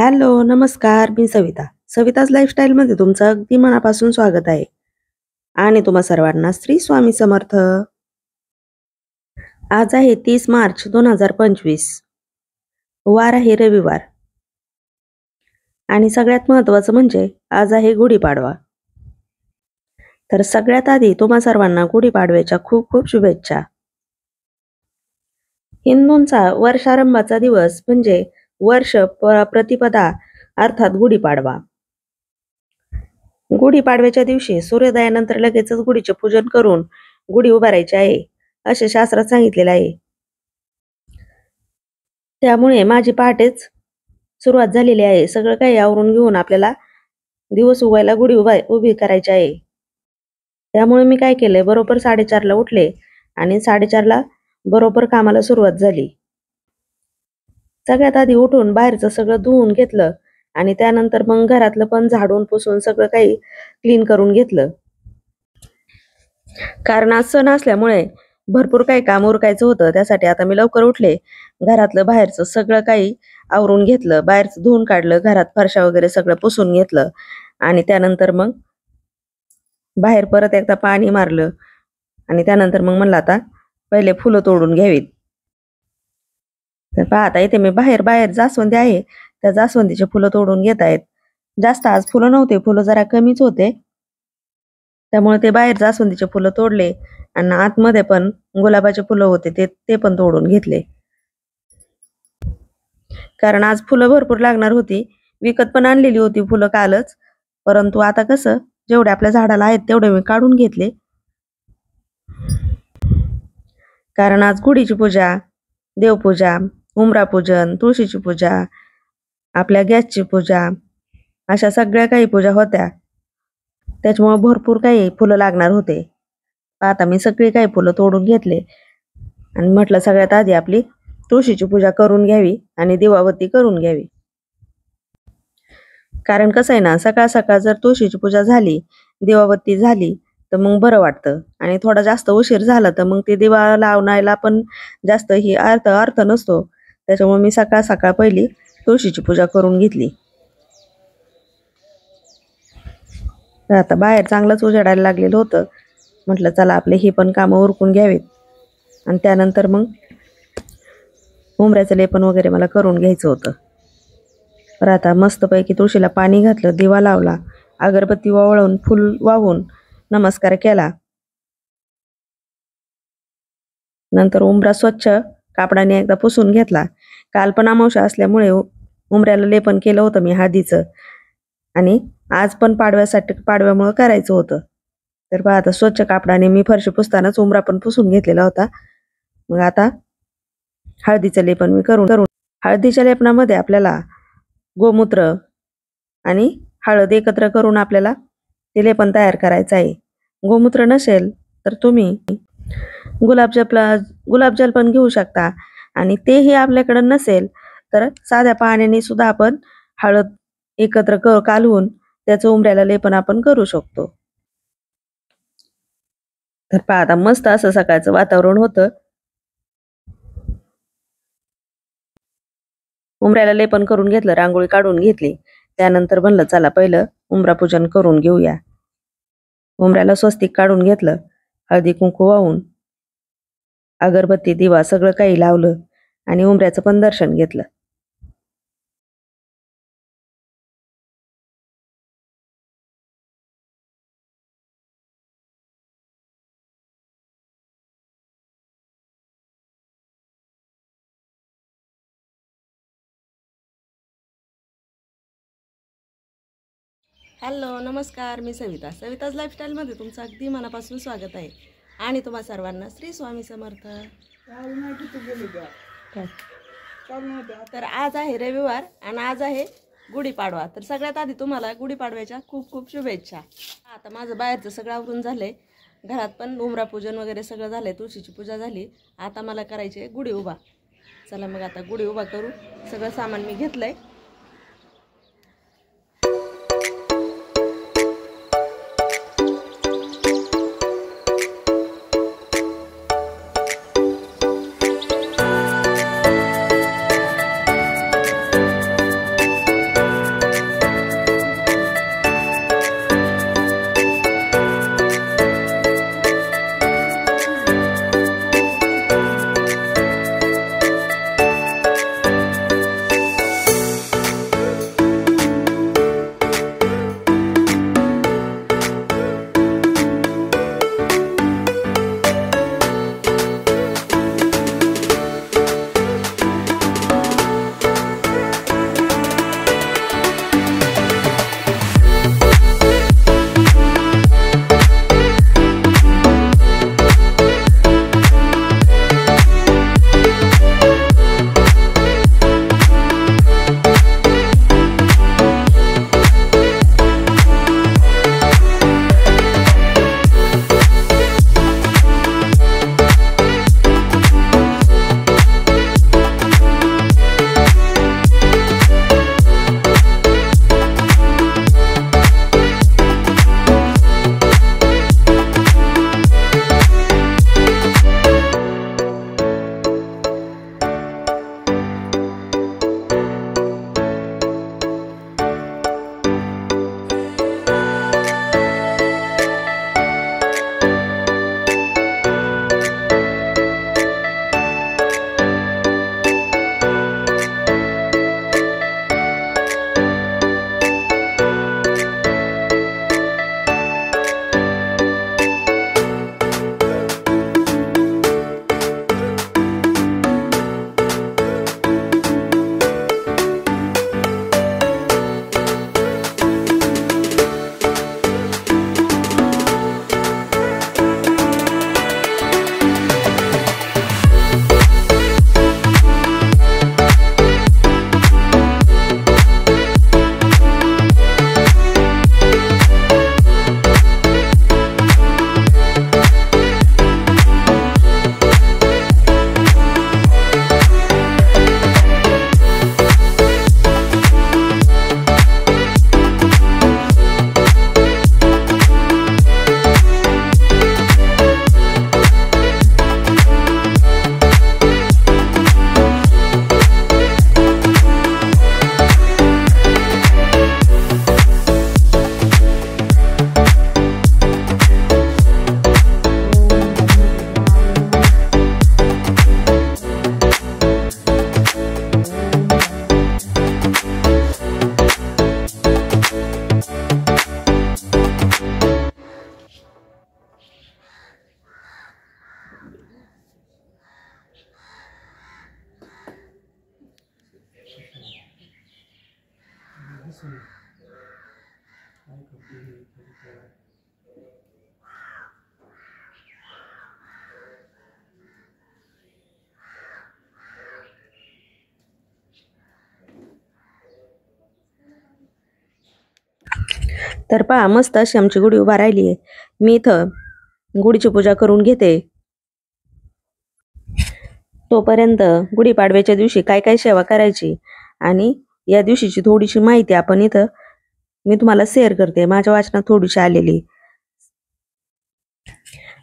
Hello, नमस्कार. मी सविता. सविताज लाईफस्टाईलमध्ये तुमचं अगदी मनापासून स्वागत आहे. आणि तुम्हा सर्वांना श्री स्वामी समर्थ. आज आहे 30 मार्च 2025. वार आहे रविवार. आणि सगळ्यात महत्त्वाचं म्हणजे आज आहे गुढीपाडवा. तर सगळ्यात आधी तुम्हा सर्वांना गुढीपाडव्याच्या खूप खूप शुभेच्छा. हिंदूंचा वर्षारंभाचा दिवस म्हणजे वर्ष प्रतिपदा अर्थात गुढीपाडवा. गुढीपाडव्याच्या दिवशी सूर्योदयानंतर लगेचच गुढीचे पूजन करून गुढी उभारायची आहे असे शास्त्रात सांगितलेले आहे. त्यामुळे माझी पहाटेच सुरुवात झालेली आहे. सगळं काही आवरून घेऊन आपल्याला दिवस उगवायला गुढी उभी करायची आहे. त्यामुळे मी काय केलंय, बरोबर 4:30ला उठले आणि 4:30ला बरोबर कामाला सुरुवात झाली. सगळ्यात आधी उठून बाहेरचं सगळं धुवून घेतलं आणि त्यानंतर मग घरातलं पण झाडून पुसून सगळं काही क्लीन करून घेतलं. कारण आज सण असल्यामुळे भरपूर काही काम उरकायचं होतं. त्यासाठी आता मी लवकर उठले, घरातलं बाहेरचं सगळं काही आवरून घेतलं, बाहेरचं धुवून काढलं, घरात फरशा वगैरे सगळं पुसून घेतलं आणि त्यानंतर मग बाहेर परत एकदा पाणी मारलं आणि त्यानंतर मग म्हणलं आता पहिले फुलं तोडून घ्यावीत. तर पाहता इथे मी बाहेर जास्वंदी आहे, त्या जास्वंदीचे फुलं तोडून घेत आहेत. जास्त आज फुलं नव्हते, फुलं जरा कमीच होते, त्यामुळे ते बाहेर जास्वंदीचे फुलं तोडले आणि आतमध्ये पण गुलाबाचे फुलं होते ते पण तोडून घेतले. कारण आज फुलं भरपूर लागणार होती. विकत पण आणलेली होती फुलं कालच, परंतु आता कसं जेवढे आपल्या झाडाला आहेत तेवढे मी काढून घेतले. कारण आज गुढीची पूजा, देवपूजा, उंबरा पूजन, तुळशीची पूजा, आपल्या गॅसची पूजा, अशा सगळ्या काही पूजा होत्या. त्याच्यामुळे भरपूर काही फुलं लागणार होते. आता मी सगळी काही फुलं तोडून घेतले आणि म्हटलं सगळ्यात आधी आपली तुळशीची पूजा करून घ्यावी आणि दिवाबत्ती करून घ्यावी. कारण कसं आहे ना, सकाळ सकाळ जर तुळशीची पूजा झाली, दिवाबत्ती झाली तर मग बरं वाटतं. आणि थोडा जास्त उशीर झाला तर मग ते दिवा लावण्याला पण जास्त ही अर्थ नसतो. त्याच्यामुळे मी सकाळ सकाळ पहिली तुळशीची पूजा करून घेतली. आता बाहेर चांगलंच उजेडायला लागलेलं होतं. म्हटलं चला आपले ही पण कामं उरकून घ्यावीत आणि त्यानंतर मग उंबऱ्याचं लेपन वगैरे मला करून घ्यायचं होतं. तर आता मस्तपैकी तुळशीला पाणी घातलं, दिवा लावला, अगरबत्ती वावळून फुल वाहून नमस्कार केला. नंतर उंबरा स्वच्छ कापडाने एकदा पुसून घेतला. काल पण अमावस्या असल्यामुळे उंबऱ्याला लेपन केलं होतं मी हळदीचं आणि आज पण पाडव्यामुळे करायचं होतं. तर पहा आता स्वच्छ कापडाने मी फरशी पुसतानाच उंबरा पण पुसून घेतलेला होता. मग आता हळदीचं लेपन मी करून हळदीच्या लेपनामध्ये आपल्याला गोमूत्र आणि हळद एकत्र करून आपल्याला ते लेपन तयार करायचं आहे. गोमूत्र नसेल तर तुम्ही गुलाबजल पण घेऊ शकता आणि तेही आपल्याकडे नसेल तर साध्या पाण्याने सुद्धा आपण हळद एकत्र कालवून त्याचं उंबऱ्याला लेपन आपण करू शकतो. तर पहा आता मस्त असं सकाळचं वातावरण होतं. उंबऱ्याला लेपन करून घेतलं, रांगोळी काढून घेतली. त्यानंतर म्हणलं चला पहिलं उंबरा पूजन करून घेऊया. उंबऱ्याला स्वस्तिक काढून घेतलं, हळदी कुंकू वाहून अगरबत्ती दिवा सगळं काही लावलं आणि उंबऱ्याचं पण दर्शन घेतलं. हॅलो, नमस्कार. मी सविताज लाईफस्टाईलमध्ये तुमचं अगदी मनापासून स्वागत आहे आणि तुम्हा सर्वांना श्री स्वामी समर्थ. तर आज आहे रविवार आणि आज आहे गुढीपाडवा. तर सगळ्यात आधी तुम्हाला गुढीपाडव्याच्या खूप खूप शुभेच्छा. आता माझं बाहेरचं सगळं आवरून झालंय, घरात पण उंबरा पूजन वगैरे सगळं झालंय, तुळशीची पूजा झाली. आता मला करायची गुढी उभा. चला मग आता गुढी उभा करू. सगळं सामान मी घेतलंय. तर पहा मस्त अशी आमची गुढी उभा राहिली आहे. मी इथं गुढीची पूजा करून घेते. तोपर्यंत गुढीपाडव्याच्या दिवशी काय काय सेवा करायची आणि या दिवशीची थोडीशी माहिती आपण इथं मी तुम्हाला शेअर करते. माझ्या वाचनात थोडीशी आलेली.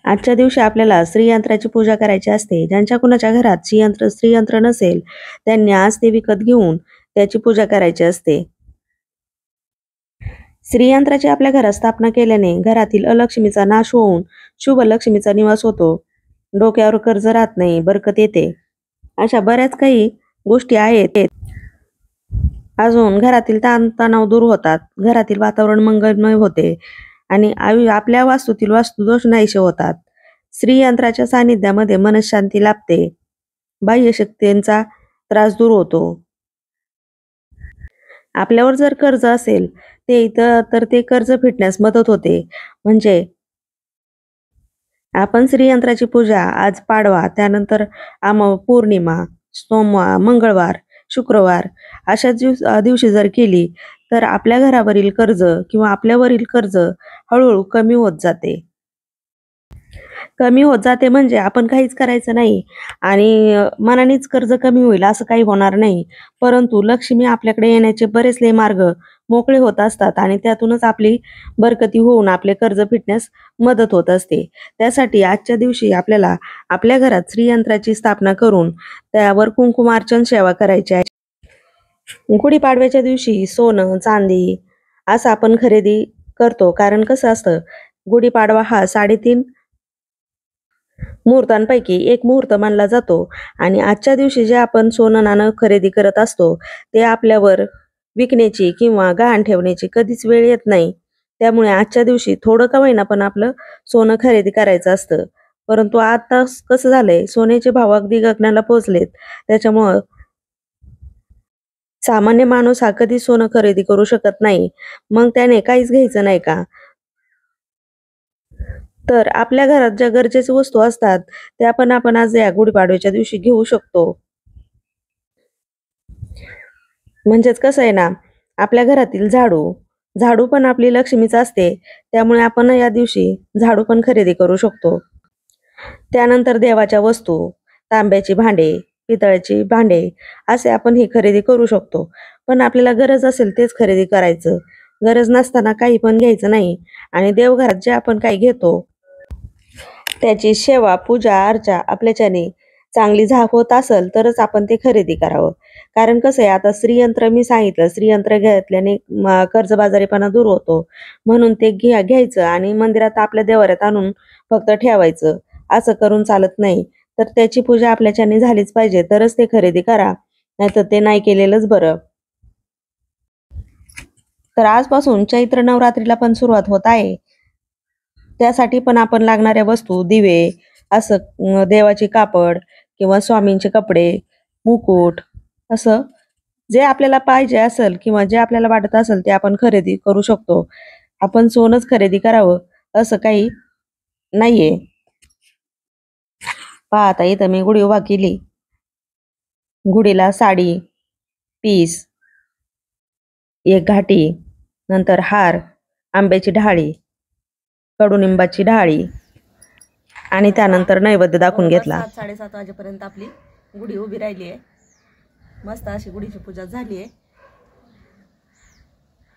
आजच्या दिवशी आपल्याला श्रीयंत्राची पूजा करायची असते. ज्यांच्या कुणाच्या घरात श्रीयंत्र नसेल त्यांनी आज ते विकत घेऊन त्याची पूजा करायची असते. श्रीयंत्राची आपल्या घरात स्थापना केल्याने घरातील अलक्ष्मीचा नाश होऊन शुभ लक्ष्मीचा निवास होतो. डोक्यावर कर्ज राहत नाही, बरकत येते. अशा बऱ्याच काही गोष्टी आहेत. अजून घरातील ताणतणाव दूर होतात, घरातील वातावरण मंगलमय होते आणि आपल्या वास्तूतील वास्तुदोष नाहीसे होतात. श्रीयंत्राच्या सानिध्यामध्ये मनःशांती लाभते, बाह्य शक्तींचा त्रास दूर होतो. आपल्यावर जर कर्ज असेल तर ते कर्ज फिटण्यास मदत होते. म्हणजे आपण श्रीयंत्राची पूजा आज पाडवा, त्यानंतर पौर्णिमा, सोमवार, मंगळवार, शुक्रवार अशा दिवशी जर केली तर आपल्या घरावरील कर्ज किंवा आपल्यावरील कर्ज हळूहळू कमी होत जाते म्हणजे आपण काहीच करायचं नाही आणि मनानेच कर्ज कमी होईल असं काही होणार नाही. परंतु लक्ष्मी आपल्याकडे येण्याचे बरेचसे मार्ग मोकळे होत असतात आणि त्यातूनच आपली बरकती होऊन आपले कर्ज फिटण्यास मदत होत असते. त्यासाठी आजच्या दिवशी आपल्याला आपल्या घरात श्रीयंत्राची स्थापना करून त्यावर कुंकुमार्चन सेवा करायची आहे. गुढीपाडव्याच्या दिवशी सोनं, चांदी असं आपण खरेदी करतो. कारण कसं असतं, गुढीपाडवा हा 3.5 मुहूर्तांपैकी एक मुहूर्त मानला जातो आणि आजच्या दिवशी जे आपण सोनं नाणं खरेदी करत असतो ते आपल्यावर विकण्याची किंवा गहाण ठेवण्याची कधीच वेळ येत नाही. त्यामुळे आजच्या दिवशी थोडं का होईना पण आपलं सोनं खरेदी करायचं असतं. परंतु आता कसं झालंय, सोन्याचे भाव अगदी गगनाला पोहोचलेत. त्याच्यामुळं सामान्य माणूस हा कधी सोनं खरेदी करू शकत नाही. मग त्याने काहीच घ्यायचं नाही का? तर आपल्या घरात ज्या गरजेच्या वस्तू असतात त्या पण आपण आज या गुढीपाडव्याच्या दिवशी घेऊ शकतो. म्हणजेच कसं आहे ना, आपल्या घरातील झाडू पण आपली लक्ष्मीच असते. त्यामुळे आपण या दिवशी झाडू पण खरेदी करू शकतो. त्यानंतर देवाच्या वस्तू, तांब्याची भांडे, पितळाची भांडे असे आपण ही खरेदी करू शकतो. पण आपल्याला गरज असेल तेच खरेदी करायचं. गरज नसताना काही पण घ्यायचं नाही आणि देवघरात जे आपण काही घेतो त्याची सेवा, पूजा, अर्चा आपल्याच्याने चांगली होत असेल तरच आपण ते खरेदी करावं. कारण कसं आहे, आता श्रीयंत्र मी सांगितलं, श्रीयंत्र घेतल्याने कर्जबाजारीपणा दूर होतो. म्हणून ते घ्यायचं आणि मंदिरात आपल्या देवाऱ्यात आणून फक्त ठेवायचं. असं करून चालत नाही. तर त्याची पूजा आपल्याच्याने झालीच पाहिजे तरच ते खरेदी करा, नाहीतर ते नाही केलेलंच बरं. तर आजपासून चैत्र नवरात्रीला पण सुरुवात होत आहे. त्यासाठी पण आपण लागणाऱ्या वस्तू, दिवे, असं देवाचे कापड किंवा स्वामींचे कपडे, मुकुट असं जे आपल्याला पाहिजे असेल किंवा जे आपल्याला वाटत असेल ते आपण खरेदी करू शकतो. आपण सोनच खरेदी करावं असं काही नाहीये. पहा आता इथं मी गुढी उभा केली. गुढीला साडी, पीस, एक घाटी, नंतर हार, आंब्याची डहाळी, कडुनिंबाची डहाळी आणि त्यानंतर नैवेद्य दाखवून घेतला. 7-7:30 वाजेपर्यंत आपली गुढी उभी राहिली आहे. मस्त अशी गुढीची पूजा झाली आहे.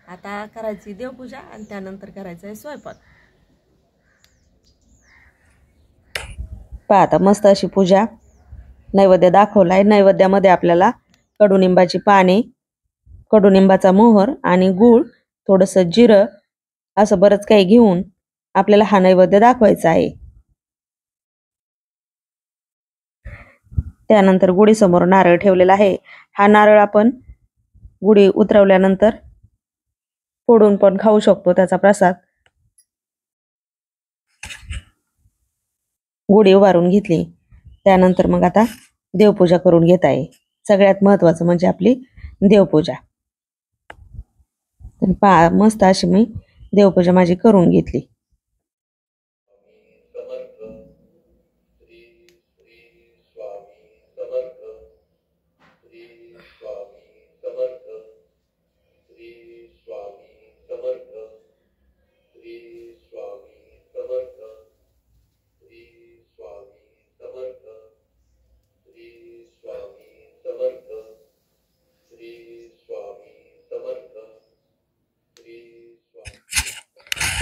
आता करायची देवपूजा आणि त्यानंतर करायचं आहे स्वयंपाक. पहा आता मस्त अशी पूजा, नैवेद्य दाखवलाय. नैवेद्यामध्ये आपल्याला कडुनिंबाची पाने, कडुनिंबाचा मोहर आणि गूळ, थोडंसं जिरं असं बरंच काही घेऊन आपल्याला हा नैवेद्य दाखवायचा आहे. त्यानंतर गुढीसमोर नारळ ठेवलेला आहे. हा नारळ आपण गुढी उतरवल्यानंतर फोडून पण खाऊ शकतो, त्याचा प्रसाद. गुढी उभारून घेतली. त्यानंतर मग आता देवपूजा करून घेत आहे. सगळ्यात महत्त्वाचं म्हणजे आपली देवपूजा. तर पहा मस्त अशी मी देवपूजा माझी करून घेतली.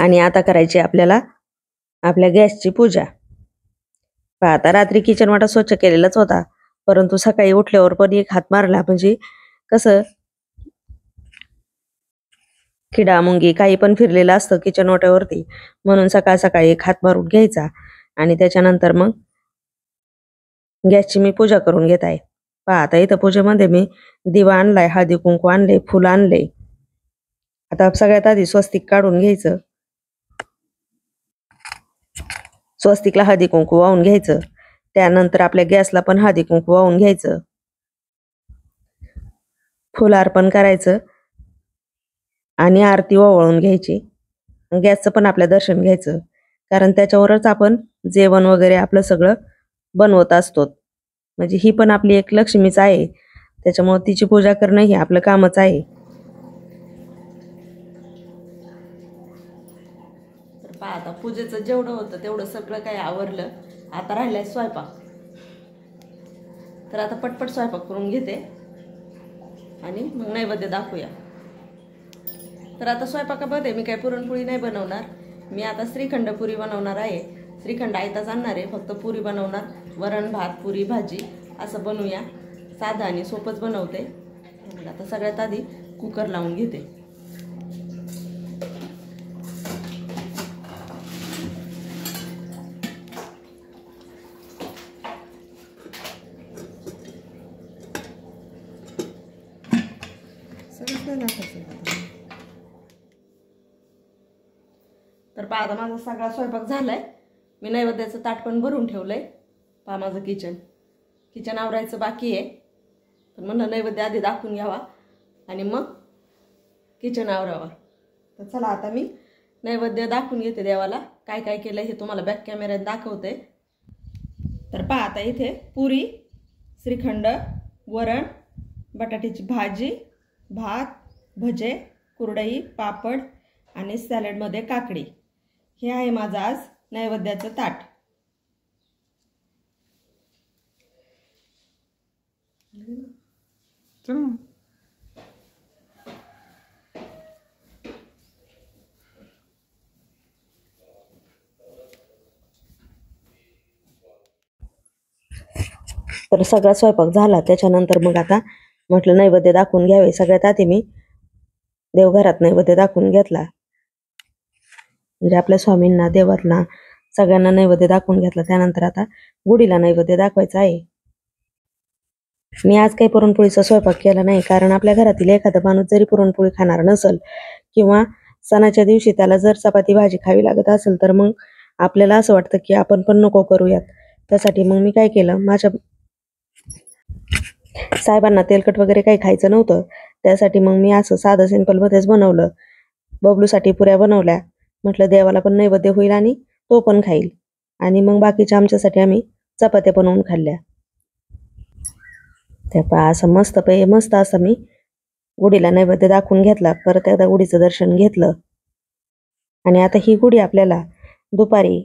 आणि आता करायची आपल्याला आपल्या गॅसची पूजा. पहा आता रात्री किचन वाटा स्वच्छ केलेलाच होता, परंतु सकाळी उठल्यावर पण एक हात मारला म्हणजे कसं किडा मुंगी काही पण फिरलेलं असतं किचन वाट्यावरती, म्हणून सकाळ सकाळी एक हात मारून घ्यायचा आणि त्याच्यानंतर मग गॅसची मी पूजा करून घेत आहे. पहा आता इथं पूजेमध्ये मी दिवा आणलाय, हळदी कुंकू आणले, फुलं आणले. आता सगळ्यात आधी स्वस्तिक काढून घ्यायचं. स्वस्तिकला हळदी कुंकू वाहून घ्यायचं. त्यानंतर आपल्या गॅसला पण हळदी कुंकू वाहून घ्यायचं. फुल अर्पण करायचं आणि आरती ओवाळून घ्यायची. गॅसचं पण आपलं दर्शन घ्यायचं, कारण त्याच्यावरच आपण जेवण वगैरे आपलं सगळं बनवत असतो. म्हणजे ही पण आपली एक लक्ष्मीच आहे, त्याच्यामुळे तिची पूजा करणं हे आपलं कामच आहे. तर पहा आता पूजेचं जेवढं होतं तेवढं सगळं काही आवरलं. आता राहिलाय स्वयंपाक. तर आता पटपट स्वयंपाक करून घेते आणि मग नैवेद्य दाखवूया. तर आता स्वयंपाकामध्ये मी काही पुरणपोळी नाही बनवणार. मी आता श्रीखंड पुरी बनवणार आहे. श्रीखंड आयताच आणणार आहे, फक्त पुरी बनवणार. वरण भात पुरी भाजी असं बनवूया. साधं आणि सोपंच बनवते. आता सगळ्यात आधी कुकर लावून घेते. तर पहा आता माझा सगळा स्वयंपाक झालाय. मी नैवेद्याचं ताट पण भरून ठेवलंय. पहा माझं किचन आवरायचं बाकी आहे, पण म्हणलं नैवेद्य आधी दाखवून घ्यावा आणि मग किचन आवरावा. तर चला आता मी नैवेद्य दाखवून घेते देवाला. काय काय केलं हे तुम्हाला बॅक कॅमेऱ्यात दाखवते. तर पहा आता इथे पुरी, श्रीखंड, वरण, बटाट्याची भाजी, भात, भजे, कुरडई, पापड आणि सॅलडमध्ये काकडी. हे आहे माझं आज नैवेद्याचं ताट. तर सगळा स्वयंपाक झाला. त्याच्यानंतर मग आता म्हटलं नैवेद्य दाखवून घ्यावे. सगळ्यात आधी मी देवघरात नैवेद्य दाखवून घेतला. म्हणजे आपल्या स्वामींना, देवांना सगळ्यांना नैवेद्य दाखवून घेतला. त्यानंतर आता गुढीला नैवेद्य दाखवायचा आहे. मी आज काही पुरणपोळीचा स्वयंपाक केला नाही, कारण आपल्या घरातील एखादा माणूस जरी पुरणपोळी खाणार नसेल किंवा सणाच्या दिवशी त्याला जर चपाती भाजी खावी लागत असेल, तर मग आपल्याला असं वाटतं की आपण पण नको करूयात. त्यासाठी मग मी काय केलं, माझ्या साहेबांना तेलकट वगैरे काही खायचं नव्हतं. त्यासाठी मग मी असं साधं सिंपलमध्येच बनवलं. बबलूसाठी पुऱ्या बनवल्या. म्हटलं देवाला पण नैवेद्य होईल आणि तो पण खाईल. आणि मग बाकीच्या आमच्यासाठी आम्ही चपात्या बनवून खाल्ल्या. त्या असं मस्त असं मी गुढीला नैवेद्य दाखवून घेतला. परत एकदा गुढीचं दर्शन घेतलं. आणि आता ही गुढी आपल्याला दुपारी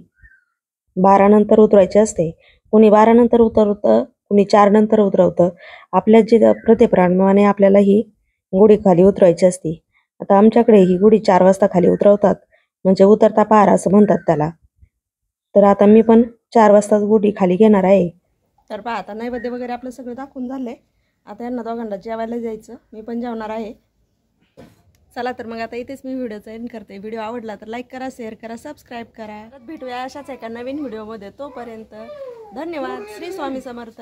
12 नंतर उतरवायची असते. कोणी 12 नंतर उतरवतं, कोणी 4 नंतर उतरवतं. आपल्या जे प्रथेप्रमाणे आपल्याला ही गुढी खाली उतरवायची असते. आता आमच्याकडे ही गुढी 4 वाजता खाली उतरवतात, म्हणजे उतरता पहार असं म्हणतात त्याला. तर आता मी पण 4 वाजताच गुढी खाली घेणार आहे. तर पहा आता नैवेद्य वगैरे आपलं सगळं दाखवून झालंय. आता यांना दोघांना जेवायला जायचं. मी पण जेवणार आहे. चला तर मग आता इथेच मी व्हिडिओचा एंड करते. व्हिडिओ आवडला तर लाईक करा, शेअर करा, सबस्क्राईब करा. भेटूया अशाच एका नवीन व्हिडिओमध्ये. तोपर्यंत धन्यवाद. श्री स्वामी समर्थ.